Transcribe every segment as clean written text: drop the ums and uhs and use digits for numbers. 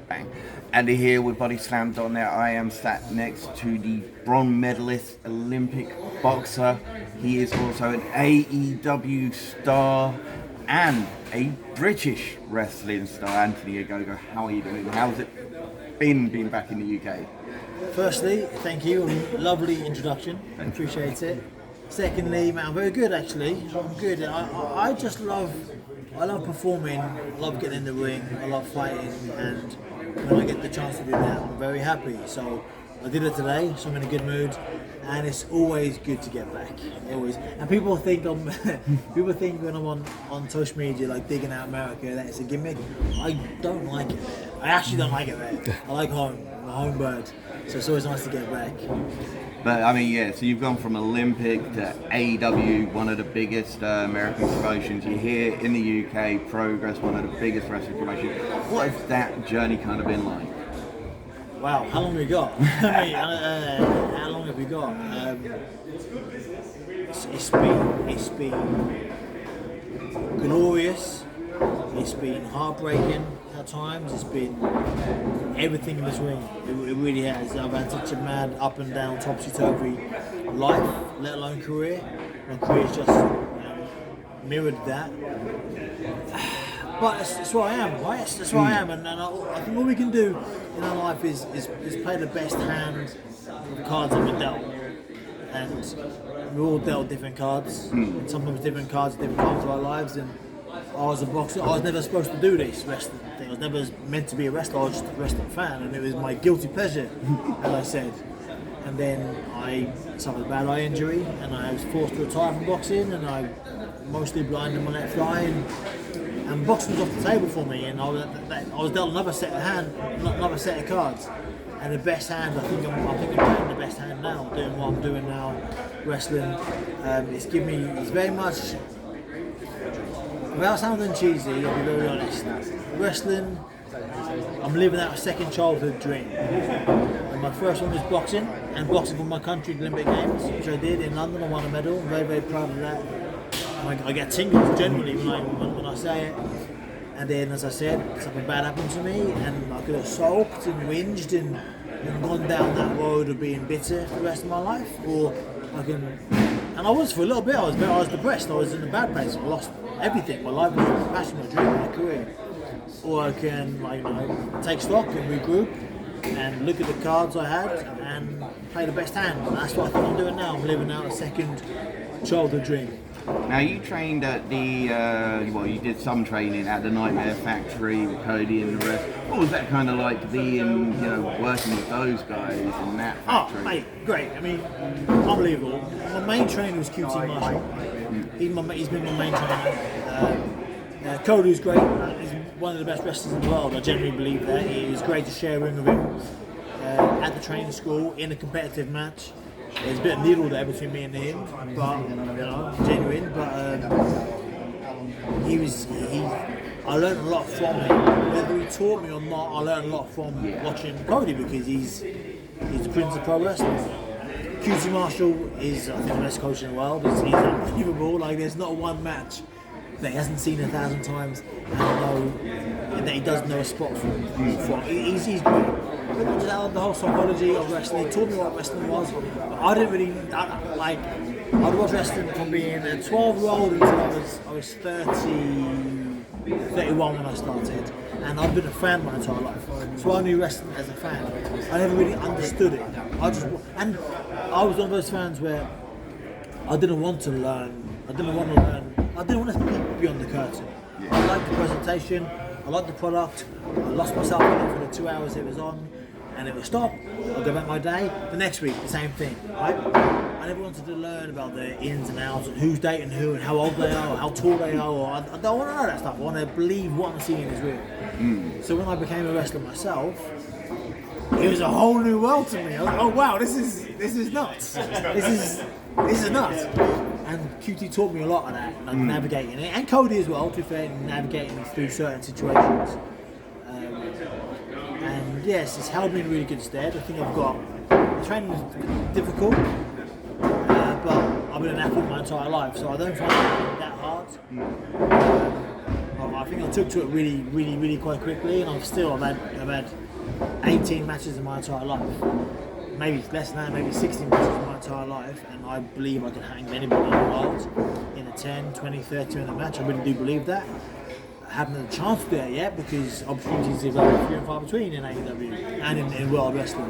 Bang. Andy here with Body Slams on there. I am sat next to the bronze medalist Olympic boxer. He is also an AEW star and a British wrestling star, Anthony Ogogo. How are you doing? How's it been being back in the UK? Firstly, thank you. Lovely introduction. I appreciate it. Secondly, man, I'm very good actually. I'm good. I just love performing. I love getting in the ring. I love fighting, and when I get the chance to do that, I'm very happy. So I did it today, so I'm in a good mood, and it's always good to get back. Always. And people think people think when I'm on social media, like digging out America, that it's a gimmick. I don't like it there. I actually don't like it there. I like home. I'm a home bird. So it's always nice to get back. But I mean, yeah, so you've gone from Olympic to AEW, one of the biggest American promotions. You're here in the UK, Progress, one of the biggest wrestling promotions. What has that journey kind of been like? Wow, how long have we got? I mean, how long have we got? It's been glorious. It's been heartbreaking at times. It's been everything in between. It really has. I've had such a mad up and down, topsy-turvy life, let alone career. My career's just mirrored that. But that's where I am, right? That's where I am, and I think all we can do in our life is play the best hand of the cards that we're dealt. And we're all dealt different cards, and sometimes different cards at different times of our lives. And I was a boxer. I was never supposed to do this wrestling thing. I was never meant to be a wrestler. I was just a wrestling fan, and it was my guilty pleasure, as I said. And then I suffered a bad eye injury, and I was forced to retire from boxing, and I mostly blind in my left eye. And boxing was off the table for me, and I was dealt another set of cards, and the best hand. I think I'm playing the best hand now, doing what I'm doing now, wrestling. It's very much, without sounding cheesy, I'll be very honest. Wrestling, I'm living out a second childhood dream. And my first one was boxing, and boxing for my country at the Olympic Games, which I did in London. I won a medal. I'm very, very proud of that. I get tingles generally when I say it. And then, as I said, something bad happened to me, and I could have sulked and whinged and gone down that road of being bitter for the rest of my life, or I can. And I was for a little bit. I was depressed. I was in a bad place. I lost everything. My life, my passion, my dream, my career. Or I can, take stock and regroup and look at the cards I had and play the best hand. And that's what I think I'm doing now. I'm living out a second childhood dream. Now you trained at the, you did some training at the Nightmare Factory with Cody and the rest. What was that kind of like being, working with those guys in that factory? Oh, mate, great. I mean, unbelievable. My main trainer was QT Marshall. He's been my main trainer. Cody's great. He's one of the best wrestlers in the world. I genuinely believe that. It was great to share a ring with him at the training school in a competitive match. There's a bit of needle there between me and him, but genuine. But I learned a lot from him. Whether he taught me or not, I learned a lot from watching Cody, because he's the Prince of Pro Wrestling. QT Marshall is, I think, the best coach in the world. He's unbelievable. Like, there's not one match that he hasn't seen 1,000 times and that he does know a spot from. He's great. Just out of the whole psychology of wrestling. He taught me what wrestling was. But I didn't really I'd watched wrestling from being a 12-year-old until I was 31 when I started, and I've been a fan my entire life. So I knew wrestling as a fan. I never really understood it. I was one of those fans where I didn't want to learn. I didn't want to peek beyond the curtain. I liked the presentation. I liked the product. I lost myself in it for the 2 hours it was on, and it would stop. I'd go back my day. The next week, the same thing. Right? I never wanted to learn about the ins and outs and who's dating who and how old they are or how tall they are. Or I don't want to know that stuff. I want to believe what I'm seeing is real. So when I became a wrestler myself, it was a whole new world to me. I was like, oh wow, this is nuts. This is nuts. And QT taught me a lot of that, like navigating it, and Cody as well, to be fair, navigating through certain situations. And yes, it's held me in really good stead. I think the training was difficult, but I've been an athlete my entire life, so I don't find it that hard. I think I took to it really quite quickly, and I've had 18 matches in my entire life. Maybe less than that, maybe 16 matches in my entire life, and I believe I can hang anybody in the world in a 10, 20, 30-minute match. I really do believe that. I haven't had a chance to do that yet because opportunities are very few and far between in AEW and in world wrestling.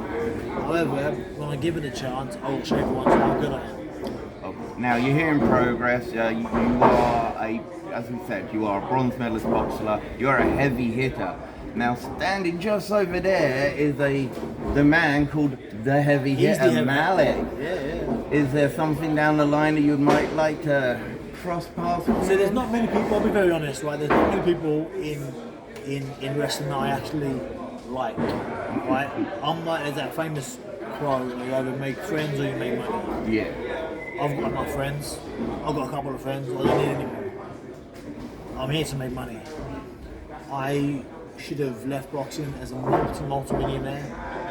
However, when I give it a chance, I will show everyone how good I am. Now you're here in progress. You are as we said, you are a bronze medalist boxer. You're a heavy hitter. Now standing just over there is the man called the heavy hitter, Malik. Yeah. Is there something down the line that you might like to cross paths with? So there's not many people. I'll be very honest, right? There's not many people in wrestling that I actually like, right? I'm like, there's that famous quote: you either make friends or you make money. Yeah. I've got my friends. I've got a couple of friends. I don't need any more. I'm here to make money. I should have left boxing as a multi-millionaire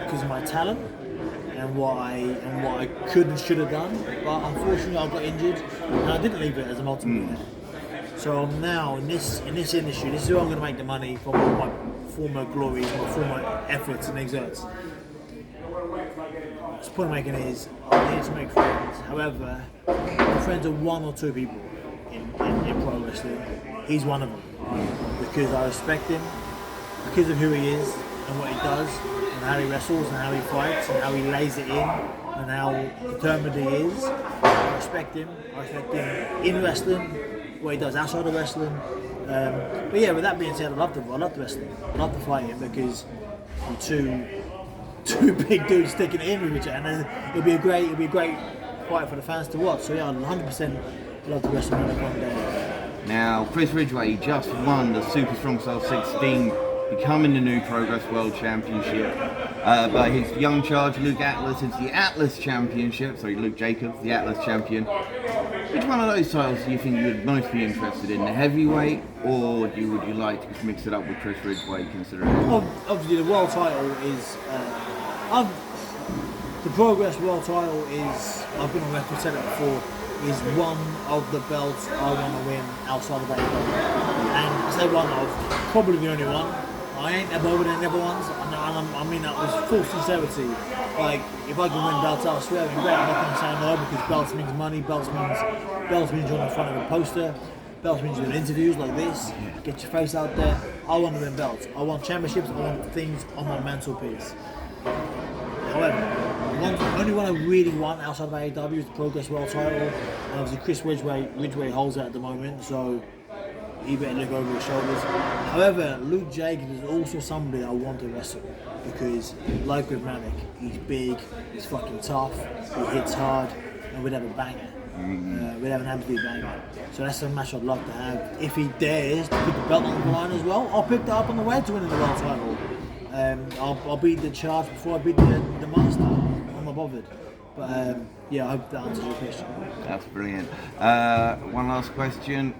because of my talent and what I could and should have done. But unfortunately, I got injured and I didn't leave it as a multi-millionaire. So I'm now in this industry. This is where I'm going to make the money from all my former glories, my former efforts and exerts. The point I'm making is I'm here to make friends. However, my friends are one or two people in pro wrestling. He's one of them because I respect him because of who he is and what he does and how he wrestles and how he fights and how he lays it in and how determined he is. I respect him. I respect him in wrestling, what he does outside of wrestling. But yeah, with that being said, I love the wrestling. I love the fighting because we're two big dudes sticking it in with each other, and it'll be a great fight for the fans to watch. So yeah, I'd 100% love to wrestle one day. Now, Chris Ridgway just won the Super Strong Style 16, becoming the new Progress World Championship. But his young charge, Luke Atlas, is the Atlas Championship. Sorry, Luke Jacobs, the Atlas Champion. Which one of those titles do you think you would most be interested in? The heavyweight, or would you like to mix it up with Chris Ridgway, considering? Obviously, the world title is. The Progress World title is. I've been on record said it before. Is one of the belts I want to win outside of AEW. And I say one of, probably the only one. I ain't above it in the other ones, and I mean that was full sincerity. Like, if I can win belts elsewhere, then great. I'm not going to say no because belts means money, belts means you're on the front of a poster, belts means you're doing interviews like this, get your face out there. I want to win belts. I want championships, I want things on my mantelpiece. However, the only one I really want outside of AEW is the Progress World title, and obviously Chris Ridgway holds it at the moment, so he better look over his shoulders. However, Luke Jacobs is also somebody that I want to wrestle because, like with Malik, he's big, he's fucking tough, he hits hard, and we'd have a banger. We'd have an absolute banger. So that's a match I'd love to have. If he dares to put the belt on the line as well, I'll pick that up on the way to winning the world title. I'll beat the charge before I beat the master. I'm not bothered. But yeah, I hope that answers your question. That's brilliant. One last question.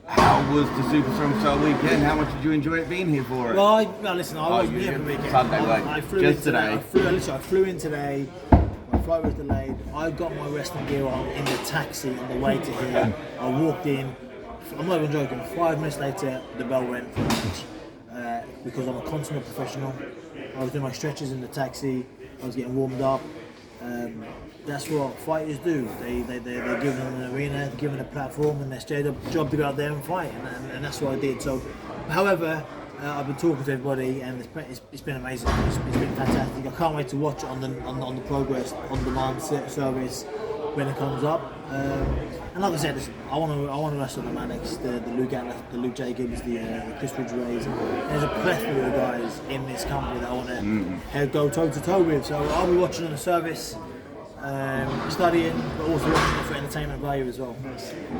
How was the Super Strong Style weekend? How much did you enjoy it being here for it? Well, listen, I wasn't here for the weekend. Sunday, I flew just in today. I flew in today. My flight was delayed. I got my wrestling gear on in the taxi on the way to here. I walked in. I'm not even joking. 5 minutes later, the bell went. Because I'm a consummate professional. I was doing my stretches in the taxi. I was getting warmed up. That's what fighters do. They're given an arena, they're given a platform, and their straight up job to go out there and fight, and that's what I did. So, however, I've been talking to everybody, and it's been amazing. It's been fantastic. I can't wait to watch it on the Progress on demand service when it comes up. And like I said, listen, I want to wrestle the Mannix, the Luke Atlas, the Luke Jacobs, the Chris Ridgways. There's a plethora of guys in this company that I want to go toe to toe with. So I'll be watching on the service, studying, but also watching it for entertainment value as well.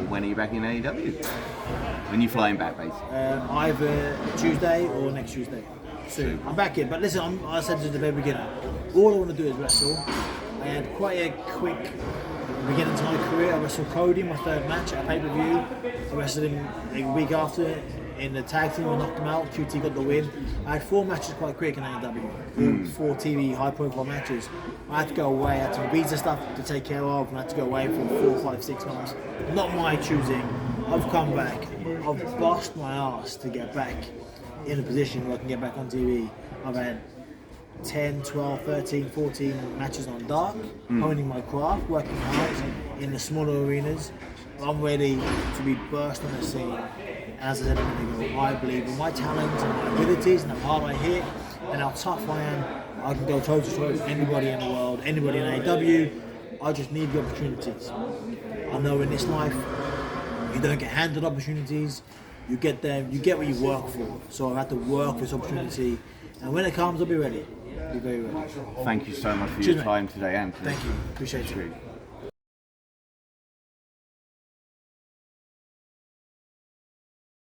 When are you back in AEW? When you flying back, basically? Either Tuesday or next Tuesday. Soon. I'm back in, but listen, I said to the very beginning, all I want to do is wrestle. I had quite a quick beginning to my career. I wrestled Cody in my third match at a pay-per-view. I wrestled him a week after in the tag team. I knocked him out. QT got the win. I had 4 matches quite quick in AEW. 4 TV high-profile matches. I had to go away. I had some visa stuff to take care of, and I had to go away for 4, 5, 6 months. Not my choosing. I've come back. I've bust my ass to get back in a position where I can get back on TV. I've had 10, 12, 13, 14 matches on dark, honing my craft, working hard in the smaller arenas. I'm ready to be burst on the scene. And as I said a minute ago, I believe in my talents and my abilities and how hard I hit and how tough I am. I can go toe to toe with anybody in the world, anybody in AEW. I just need the opportunities. I know in this life, you don't get handed opportunities. You get them. You get what you work for. So I have to work for this opportunity, and when it comes, I'll be ready. Be very ready. Thank you so much for your time today, Anthony. Thank you. Appreciate you.